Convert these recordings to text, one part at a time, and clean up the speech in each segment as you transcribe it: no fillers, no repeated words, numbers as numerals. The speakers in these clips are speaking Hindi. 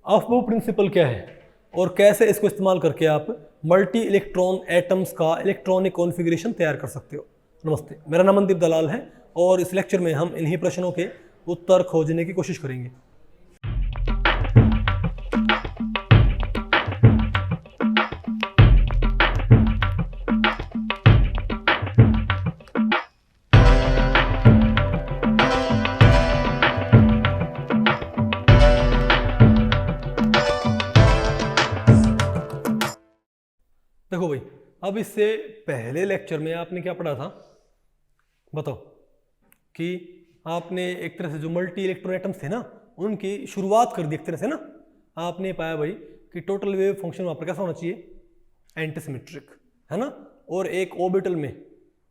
अफबाउ प्रिंसिपल क्या है और कैसे इसको इस्तेमाल करके आप मल्टी इलेक्ट्रॉन एटम्स का इलेक्ट्रॉनिक कॉन्फ़िगरेशन तैयार कर सकते हो। नमस्ते, मेरा नाम मनदीप दलाल है और इस लेक्चर में हम इन्हीं प्रश्नों के उत्तर खोजने की कोशिश करेंगे। देखो भाई, अब इससे पहले लेक्चर में आपने क्या पढ़ा था बताओ कि आपने एक तरह से जो मल्टी इलेक्ट्रॉन एटम्स थे ना उनकी शुरुआत कर दी एक तरह से ना। आपने पाया भाई कि टोटल वेव फंक्शन वहाँ पर कैसा होना चाहिए, एंटीसिमेट्रिक, है ना। और एक ऑर्बिटल में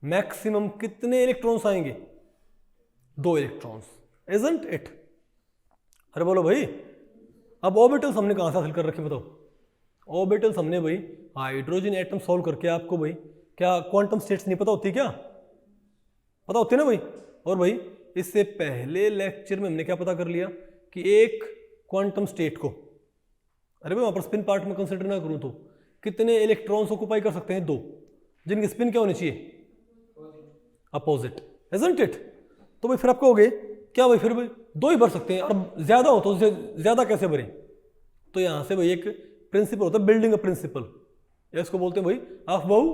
मैक्सिमम कितने इलेक्ट्रॉन्स आएंगे, 2 इलेक्ट्रॉन्स, इजंट इट। अरे बोलो भाई, अब ऑर्बिटल्स हमने कहाँ से हासिल कर रखे बताओ। ऑर्बिटल्स हमने भाई हाइड्रोजन एटम सॉल्व करके, आपको भाई क्या क्वांटम स्टेट्स नहीं पता होती, क्या पता होती है ना भाई। और भाई इससे पहले लेक्चर में हमने क्या पता कर लिया कि एक क्वांटम स्टेट को, अरे भाई वहां पर स्पिन पार्ट में कंसिडर ना करूं तो कितने इलेक्ट्रॉन्स ऑक्युपाई कर सकते हैं, 2, जिनकी स्पिन क्या होनी चाहिए, अपोजिट, इजंट इट। तो भाई फिर आप कहोगे क्या भाई, फिर भाई 2 ही भर सकते हैं और ज्यादा हो तो ज्यादा कैसे भरें। तो यहां से भाई एक प्रिंसिपल होता है बिल्डिंग अ प्रिंसिपल, या इसको बोलते हैं भाई अफबाउ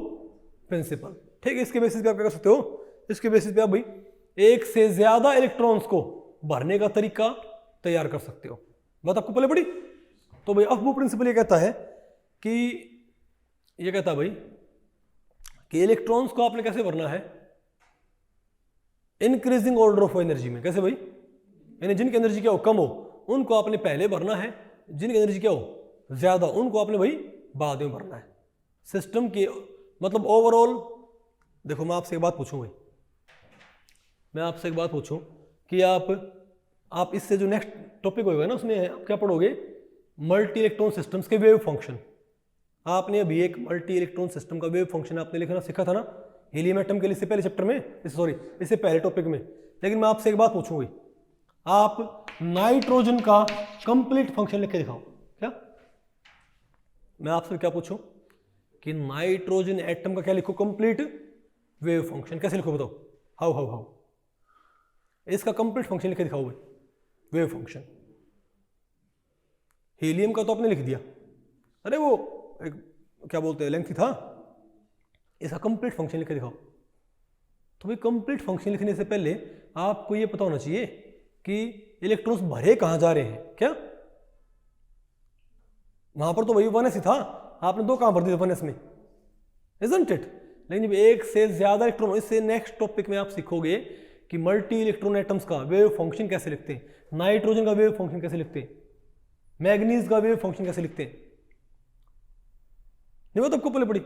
प्रिंसिपल। ठीक है, इसके बेसिस पे आप क्या कर सकते हो, इसके बेसिस पे आप भाई एक से ज्यादा इलेक्ट्रॉन्स को भरने का तरीका तैयार कर सकते हो। बात आपको पहले पड़ी। तो भाई अफबाउ प्रिंसिपल ये कहता है भाई कि इलेक्ट्रॉन्स को आपने कैसे भरना है, इंक्रीजिंग ऑर्डर ऑफ एनर्जी में। कैसे भाई, यानी जिनकी एनर्जी क्या हो, कम हो, उनको आपने पहले भरना है, जिनकी एनर्जी क्या हो, ज्यादा, उनको आपने भाई बाद में भरना है। सिस्टम की मतलब ओवरऑल। देखो मैं आपसे एक बात पूछूं भाई, मैं आपसे एक बात पूछूं कि आप इससे जो नेक्स्ट टॉपिक होगा ना उसमें आप क्या पढ़ोगे, मल्टी इलेक्ट्रॉन सिस्टम्स के वेव फंक्शन। आपने अभी एक मल्टी इलेक्ट्रॉन सिस्टम का वेव फंक्शन आपने लिखना सीखा था ना हीलियम एटम के लिए, इससे पहले चैप्टर में, इससे पहले टॉपिक में। लेकिन मैं आपसे एक बात पूछूं भाई, आप नाइट्रोजन का कंप्लीट फंक्शन लिख के दिखाओ। क्या मैं आपसे क्या पूछूं कि नाइट्रोजन एटम का क्या लिखो, कंप्लीट वेव फंक्शन कैसे लिखो बताओ। हाउ इसका कंप्लीट फंक्शन लिख के दिखाओ भाई, वेव फंक्शन। हीलियम का तो आपने लिख दिया, अरे वो एक क्या बोलते हैं लेंथी था, इसका कंप्लीट फंक्शन लिख के दिखाओ। तो भाई कंप्लीट फंक्शन लिखने से पहले आपको ये पता होना चाहिए कि इलेक्ट्रॉन्स भरे कहां जा रहे हैं। क्या वहां पर तो वही 1s ही था, आपने 2 कहां भर दिए 1s में, इजंट इट। लेकिन जब एक से ज्यादा इलेक्ट्रॉन, इससे नेक्स्ट टॉपिक में आप सीखोगे कि मल्टी इलेक्ट्रॉन एटम्स का वेव फंक्शन कैसे लिखते हैं, नाइट्रोजन का वेव फंक्शन कैसे लिखते हैं, मैग्नीज का वेव फंक्शन कैसे लिखते हैं। नहीं वो तो आपको पहले पड़ी।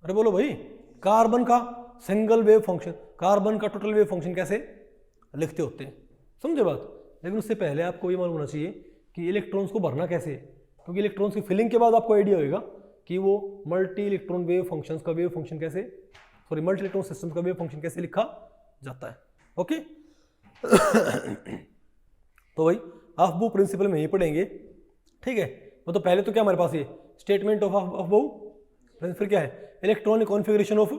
अरे बोलो भाई, कार्बन का सिंगल वेव फंक्शन, कार्बन का टोटल वेव फंक्शन कैसे लिखते होते हैं, समझे बात। लेकिन उससे पहले आपको ये मालूम होना चाहिए कि इलेक्ट्रॉन्स को भरना कैसे है, क्योंकि इलेक्ट्रॉन्स की फिलिंग के बाद आपको आइडिया होगा कि वो मल्टी इलेक्ट्रॉन वेव फंक्शंस का वेव फंक्शन कैसे, मल्टी इलेक्ट्रॉन सिस्टम्स का वेव फंक्शन कैसे लिखा जाता है। ओके तो भाई अफबाउ प्रिंसिपल में ही पढ़ेंगे। ठीक है, तो पहले तो क्या हमारे पास ये स्टेटमेंट ऑफ अफबाउ, फिर क्या है इलेक्ट्रॉनिक कॉन्फ़िगरेशन ऑफ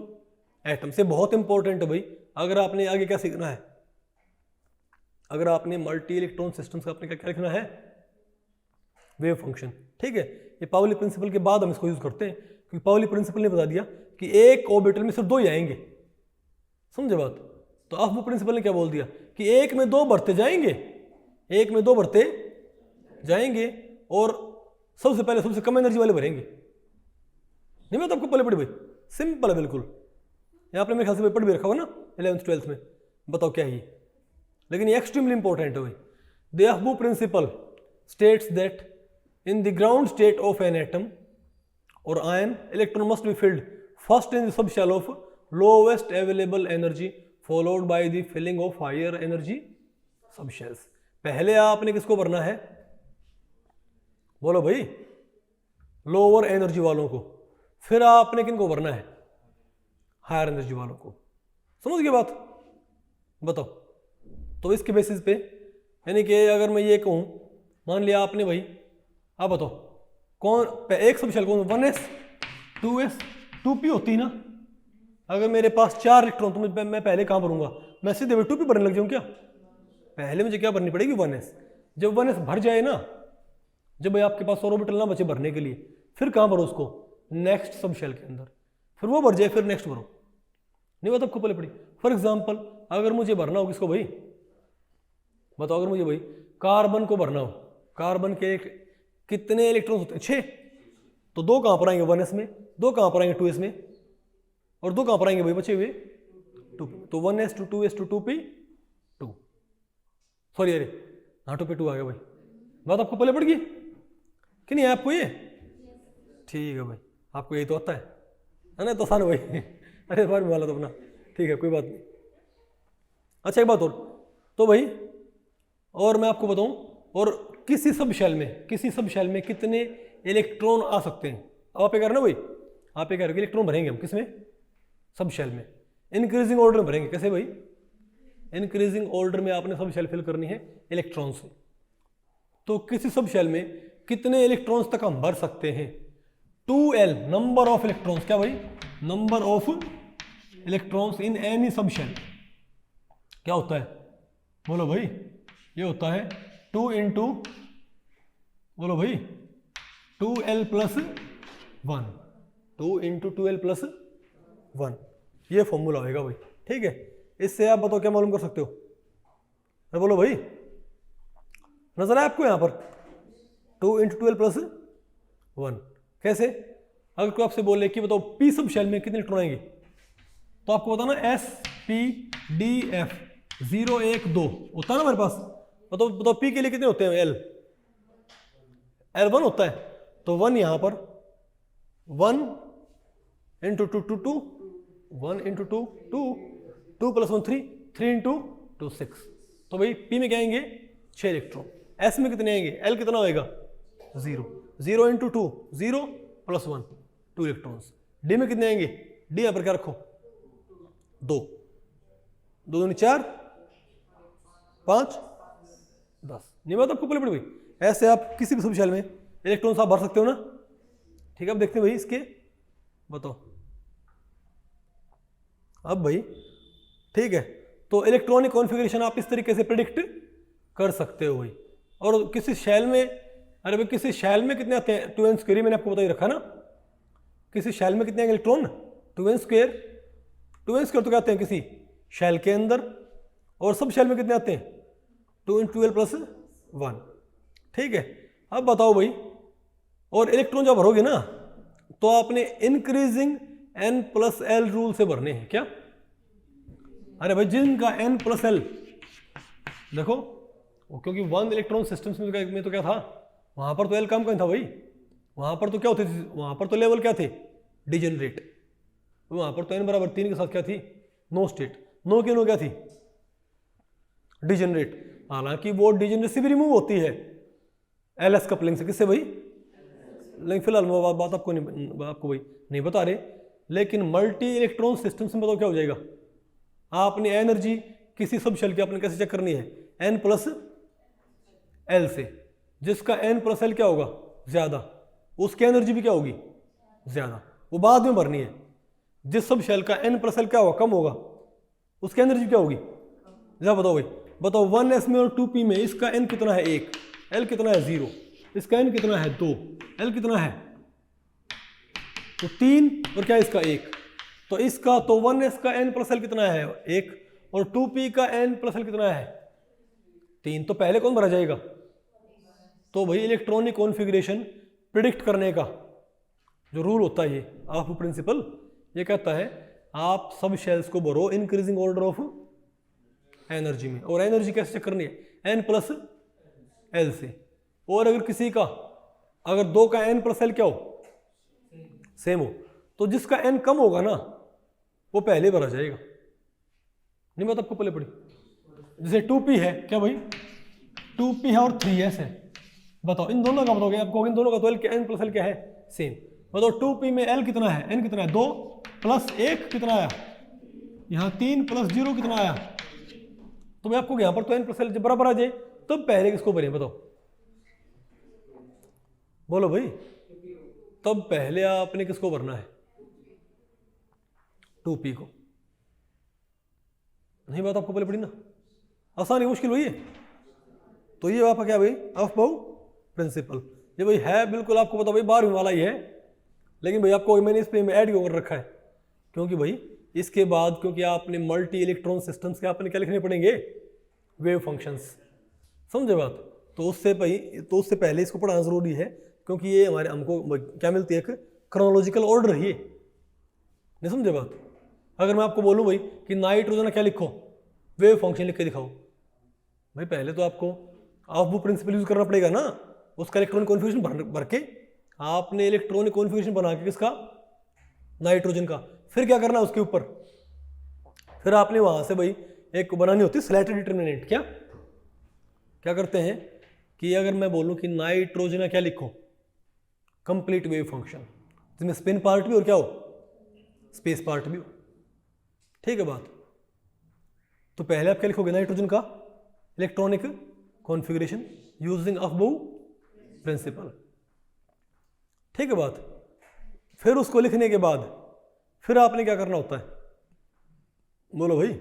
एटम। से बहुत इंपॉर्टेंट है भाई, अगर आपने आगे क्या सीखना है, अगर आपने मल्टी इलेक्ट्रॉन सिस्टम्स का आपने क्या लिखना है, वेव फंक्शन। ठीक है, ये पाउली प्रिंसिपल के बाद हम इसको यूज करते हैं, क्योंकि पाउली प्रिंसिपल ने बता दिया कि एक ऑर्बिटल में सिर्फ 2 ही आएंगे, समझे बात। तो अफबाउ प्रिंसिपल ने क्या बोल दिया कि एक में 2 बढ़ते जाएंगे, एक में 2 बढ़ते जाएंगे और सबसे पहले सबसे कम एनर्जी वाले भरेंगे। नहीं मैं तो आपको पहले पढ़ी भाई, सिंपल है बिल्कुल। यहाँ पे मेरे ख्याल से पढ़ भी रखा होगा ना 11th 12th में, बताओ क्या है। लेकिन ये एक्सट्रीमली इंपॉर्टेंट है भाई। The aufbau principle states that in the ground state of an atom or ion, electron must be filled first in the subshell of lowest available energy followed by the filling of higher energy subshells। पहले आपने किसको भरना है, बोलो भाई, लोअर एनर्जी वालों को, फिर आपने किनको भरना है, हायर एनर्जी वालों को। समझ गए बात, बताओ। तो इसके बेसिस पे यानी कि अगर मैं ये कहूं मान लिया आपने भाई, आप बताओ कौन एक सब शेल कौन 1s 2s 2p होती है ना। अगर मेरे पास 4 इलेक्ट्रॉन तो मैं पहले कहाँ भरूंगा, मैं सीधे 2p भरने लग जाऊँ क्या? पहले मुझे क्या भरनी पड़ेगी 1s। जब 1s भर जाए ना, जब भाई आपके पास ऑर्बिटल ना बचे भरने के लिए, फिर कहाँ भरो उसको, नेक्स्ट सब शेल के अंदर, फिर वो भर जाए फिर नेक्स्ट भरो। नहीं बात आपको पहले पड़ी। फॉर एग्जाम्पल अगर मुझे भरना हो किसको भाई, बताओ, अगर मुझे भाई कार्बन को भरना हो, कार्बन के कितने इलेक्ट्रॉन होते हैं? 6। तो 2 कहाँ पर आएंगे 1s में, 2 कहाँ पर आएंगे 2s में, और 2 कहाँ पर आएंगे भाई बचे हुए 2। तो 1s to 2s to 2p 2, sorry अरे हाँ 2p 2 आ गया भाई। बात आपको पहले पड़ गई कि नहीं आपको ये? ठीक है भाई, आपको यही तो आता है ना, तो आसान भाई अरे बार वाला तो अपना ठीक है, कोई बात नहीं। अच्छा एक बात और, तो भाई और मैं आपको बताऊं, और किसी सब शेल में कितने इलेक्ट्रॉन आ सकते हैं? अब आप ये कह रहे ना भाई, आप ये कह रहे हो इलेक्ट्रॉन भरेंगे हम किसमें, सब शेल में, इंक्रीजिंग ऑर्डर में भरेंगे। कैसे भाई? इंक्रीजिंग ऑर्डर में आपने सब शेल फिल करनी है इलेक्ट्रॉन से। तो किसी सब शेल में कितने इलेक्ट्रॉन्स तक हम भर सकते हैं? 2l number of electrons. क्या भाई? Number of electrons in any sub shell. क्या होता है बोलो भाई? ये होता है 2 इंटू, बोलो भाई 2l plus 1, 2 into 2l plus 1, ये फॉर्मूला होएगा भाई। ठीक है, इससे आप बताओ क्या मालूम कर सकते हो? अरे बोलो भाई, नजर है आपको यहाँ पर 2 इंटू 2l प्लस 1। कैसे? अगर कोई आपसे बोले कि बताओ पी सब शेल में कितने इलेक्ट्रॉन आएंगे, तो आपको बताना s p d f 0 1 2 होता है ना मेरे पास। बताओ पी के लिए कितने होते हैं? L 1 होता है, तो 1 यहां पर 1 इंटू 2 2 2, 1 इंटू 2 2, 2 प्लस 1 3, 3 इंटू 2 6। तो भाई पी में क्या आएंगे? 6 इलेक्ट्रॉन। एस में कितने आएंगे? एल कितना होएगा? 0, 0 इंटू 2 0 प्लस 1 2 इलेक्ट्रॉन्स। डी में कितने आएंगे? डी यहां पर क्या रखो? 2, 2 दूनी 4 5 10। नहीं बात आपको पहले पड़ी भाई। ऐसे आप किसी भी सब शेल में इलेक्ट्रॉन्स आप भर सकते हो ना। ठीक है, अब देखते हैं भाई इसके, बताओ अब भाई। ठीक है, तो इलेक्ट्रॉनिक कॉन्फ़िगरेशन आप इस तरीके से प्रिडिक्ट कर सकते हो भाई। और किसी शेल में, अरे भाई किसी शेल में कितने आते हैं? 2n स्क्वायर, मैंने आपको बता ही रखा ना। किसी शेल में कितने आएंगे electron? 2n square. 2n square तो क्या आते हैं किसी शेल के अंदर, और सब शेल में कितने आते हैं? 2 इंटू 12 प्लस 1। ठीक है, अब बताओ भाई, और इलेक्ट्रॉन जब भरोगे ना तो आपने increasing n plus L rule से भरने हैं। क्या? अरे भाई जिनका n प्लस एल, देखो क्योंकि 1 इलेक्ट्रॉन सिस्टम्स में तो क्या था, वहां पर तो एल कम था भाई। वहां पर तो क्या होती थी? वहां पर तो लेवल क्या थे? डिजेनरेट। वहां पर तो n बराबर 3 के साथ क्या थी? No state. नो के नो क्या थी? डिजेनरेट। हालांकि वो डिजेनरेसी भी रिमूव होती है एलएस कपलिंग से। किससे भाई? लेकिन फिलहाल वो बात आपको भाई नहीं बता रहे। लेकिन मल्टी इलेक्ट्रॉन सिस्टम्स में बताओ क्या हो जाएगा? आपने एनर्जी किसी सब शेल की आपने कैसे चेक करनी है? n प्लस एल से। जिसका n प्लस एल क्या होगा? ज्यादा, उसकी एनर्जी भी क्या होगी? ज्यादा। वो बाद में भरनी है। जिस सब शेल का n प्लस एल क्या होगा? कम होगा, उसकी एनर्जी क्या होगी? जरा बताओ भाई, बताओ 1s में और 2p में इसका n कितना है? 1, l कितना है? 0, इसका n कितना है? 2, l कितना है? तो 3, और क्या इसका 1। तो इसका तो 1s का n प्लस एल कितना है? 1, और 2p का n प्लस एल कितना है? 3। तो पहले कौन भरा जाएगा? तो भाई इलेक्ट्रॉनिक कॉन्फ़िगरेशन प्रिडिक्ट करने का जो रूल होता है, ये ऑफ प्रिंसिपल, ये कहता है आप सब शेल्स को भरो इंक्रीजिंग ऑर्डर ऑफ एनर्जी में। और एनर्जी कैसे चेक करनी है? n प्लस एल से। और अगर किसी का, अगर 2 का n प्लस एल क्या हो? सेम हो, तो जिसका n कम होगा ना वो पहले भरा जाएगा। नहीं बात आपको पहले पड़ी? जैसे 2p है, क्या भाई? 2p है और 3s है। बताओ इन दोनों का बताओगे आपको, इन दोनों का तो n प्लस एल क्या है? सेम। बताओ 2p में l कितना है? n कितना है? 2 प्लस 1 कितना आया? यहाँ 3 प्लस 0 कितना आया? तो मैं आपको यहाँ पर तो n प्लस एल जब बराबर आ जाए तब पहले किसको भरें? बताओ बोलो भाई। तब पहले आपने किसको भरना है? 2p को। नहीं बात आपको पहले पड़ी ना? आसान है मुश्किल वही है? तो ये आपका क्या भाई? Aufbau principal. ये भाई है बिल्कुल आपको पता भाई 12वीं वाला ही है, लेकिन भाई आपको मैंने इस पे ऐड क्यों कर रखा है? क्योंकि भाई इसके बाद क्योंकि आपने मल्टी इलेक्ट्रॉन सिस्टम्स के आपने क्या लिखने पड़ेंगे? Wave functions. समझे बात? तो उससे पहले इसको पढ़ाना जरूरी है, क्योंकि ये हमारे हमको क्या मिलती है? एक क्रोनोलॉजिकल ऑर्डर है। नहीं समझे बात? अगर मैं आपको बोलूं भाई कि नाइट्रोजन क्या लिखो, वेव फंक्शन लिख के दिखाओ, भाई पहले तो आपको अफबाउ प्रिंसिपल यूज करना पड़ेगा ना, उसका इलेक्ट्रॉनिक कॉन्फ़िगरेशन भर के आपने इलेक्ट्रॉनिक कॉन्फ़िगरेशन बना के किसका? नाइट्रोजन का। फिर क्या करना उसके ऊपर? फिर आपने वहां से भाई एक बनानी होती है स्लैटेड डिटरमिनेंट। क्या करते हैं कि अगर मैं बोलूं कि नाइट्रोजन क्या लिखो, कंप्लीट वेव फंक्शन, जिसमें स्पिन पार्ट भी और क्या हो? स्पेस पार्ट भी हो। ठीक है बात? तो पहले आप क्या लिखोगे? नाइट्रोजन का electronic configuration using Aufbau principal. ठीक है बात? फिर उसको लिखने के बाद फिर आपने क्या करना होता है? बोलो भाई।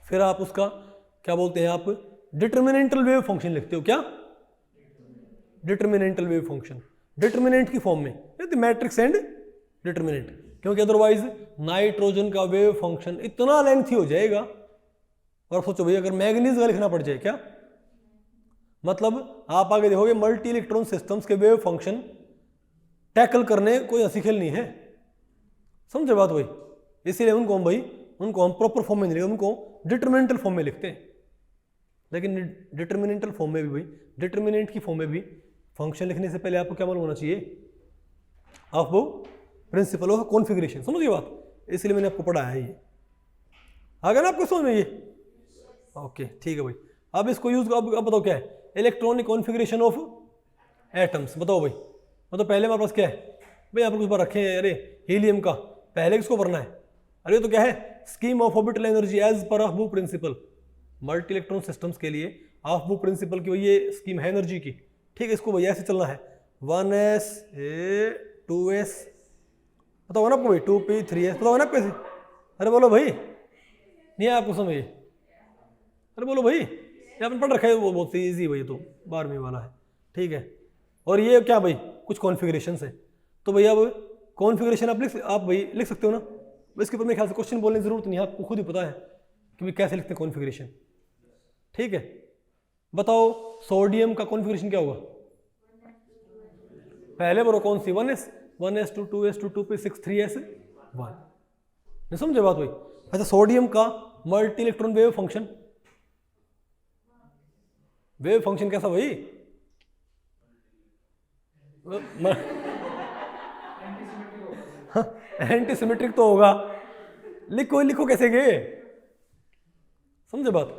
फिर आप उसका क्या बोलते हैं? आप डिटरमिनेंटल वेव फंक्शन लिखते हो। क्या? डिटरमिनेंटल वेव फंक्शन, डिटरमिनेंट की फॉर्म में, मैट्रिक्स एंड डिटरमिनेंट, क्योंकि अदरवाइज नाइट्रोजन का वेव फंक्शन इतना लेंथी हो जाएगा। और सोचो भाई अगर मैग्नीज का लिखना पड़ जाए, क्या मतलब? आप आगे देखोगे मल्टी इलेक्ट्रॉन सिस्टम्स के वेव फंक्शन टैकल करने कोई हंसी खेल नहीं है। समझे बात भाई? इसीलिए उनको हम प्रॉपर फॉर्म में नहीं लिखते, उनको डिटरमिनेंटल फॉर्म में लिखते हैं। लेकिन डिटरमिनेंटल फॉर्म में भी भाई, डिटरमिनेंट की फॉर्म में भी फंक्शन लिखने से पहले आपको क्या मालूम होना चाहिए? Aufbau principle of configuration. समझिए बात? इसलिए मैंने आपको पढ़ाया है ये। आ गया ना आपको समझ में ये? ओके ठीक है भाई। अब इसको यूज अब बताओ क्या है? Electronic configuration of atoms. बताओ भाई। मतलब पहले हमारे पास क्या है भाई? यहाँ पर कुछ बार रखे हैं, अरे हीलियम का, पहले किसको भरना है? अरे तो क्या है? Scheme of orbital energy as per aufbau principle. Multi electron systems के लिए अफबाउ प्रिंसिपल की ये स्कीम है एनर्जी की। ठीक है, इसको भैया ऐसे चलना है 1s 2s, बताओ ना आपको भाई, 2p 3s, बताओ ना आपको ऐसे? अरे बोलो भाई, नहीं है आपको समझ? अरे बोलो भाई, ये आपने पढ़ रखा है, वो बहुत ईजी भाई, तो 12वीं वाला है। ठीक है, और ये क्या भाई? कुछ कॉन्फ़िगरेशन है। तो भैया अब कॉन्फ़िगरेशन आप भाई लिख सकते हो ना? इसके ऊपर मेरे ख्याल से क्वेश्चन बोलने की जरूरत नहीं है, आपको खुद ही पता है कि भाई कैसे लिखते हैं कॉन्फ़िगरेशन। ठीक है, बताओ सोडियम का कॉन्फ़िगरेशन क्या होगा? पहले बोलो कौन सी? 1s 2 2s 2 2p 6 3s 1। नहीं समझे बात भाई? अच्छा, सोडियम का multi electron wave function, wave function कैसा भाई? एंटी सिमेट्रिक तो होगा। लिखो कैसे गए? समझे बात?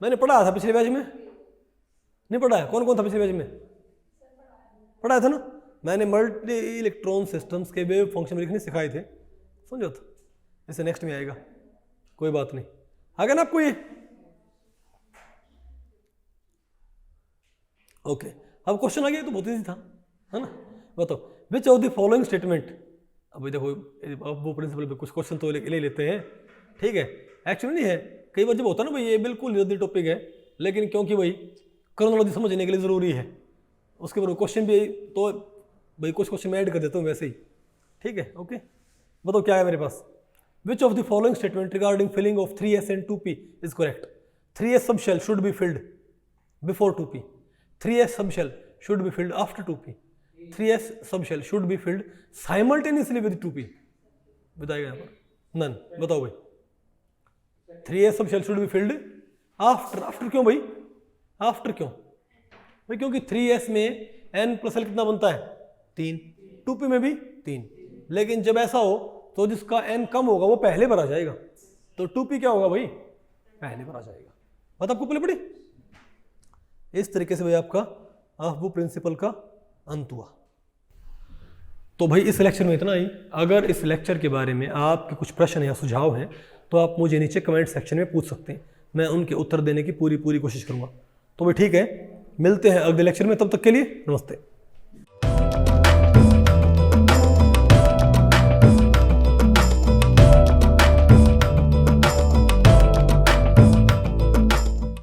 मैंने पढ़ाया था पिछले बैच में, नहीं पढ़ाया? कौन था पिछले बैच में? पढ़ाया था ना मैंने? मल्टी इलेक्ट्रॉन सिस्टम्स के वेव फंक्शन लिखने सिखाए थे। समझो तो इसे नेक्स्ट में आएगा, कोई बात नहीं। आ गया ना आपको ये? ओके, अब क्वेश्चन आ गया तो बहुत ईजी था, है ना? बताओ विच ऑफ द फॉलोइंग स्टेटमेंट। अभी देखो अब वो प्रिंसिपल पे कुछ क्वेश्चन तो ले लेते हैं। ठीक है, एक्चुअली नहीं है, कई बार जब होता है ना भाई, ये बिल्कुल जल्दी टॉपिक है, लेकिन क्योंकि भाई क्रोनोलॉजी समझने के लिए ज़रूरी है, उसके ऊपर क्वेश्चन भी तो भाई कुछ क्वेश्चन मैं ऐड कर देता हूँ वैसे ही। ठीक है, ओके, बताओ क्या है मेरे पास? Which of the following statement regarding filling of 3s and 2p is correct? 3s subshell should be filled before 2p, 3s subshell should be filled after 2p, 3s subshell should be filled simultaneously with 2p। बताएगा यहाँ पर? नन। बताओ भाई, 3s subshell should be filled after क्यों भाई? आफ्टर क्यों भाई? क्योंकि 3s में n+l कितना बनता है? 3, 2p में भी 3, लेकिन जब ऐसा हो तो जिसका n कम होगा वो पहले भरा जाएगा, तो 2p क्या होगा भाई? पहले भरा जाएगा। बात आपको पहले पड़ी? इस तरीके से भाई आपका अफबाउ प्रिंसिपल का अंत हुआ। तो भाई इस लेक्चर में इतना ही। अगर इस लेक्चर के बारे में आपके कुछ प्रश्न या सुझाव हैं तो आप मुझे नीचे कमेंट सेक्शन में पूछ सकते हैं, मैं उनके उत्तर देने की पूरी कोशिश करूंगा। तो भाई ठीक है, मिलते हैं अगले लेक्चर में, तब तक के लिए नमस्ते।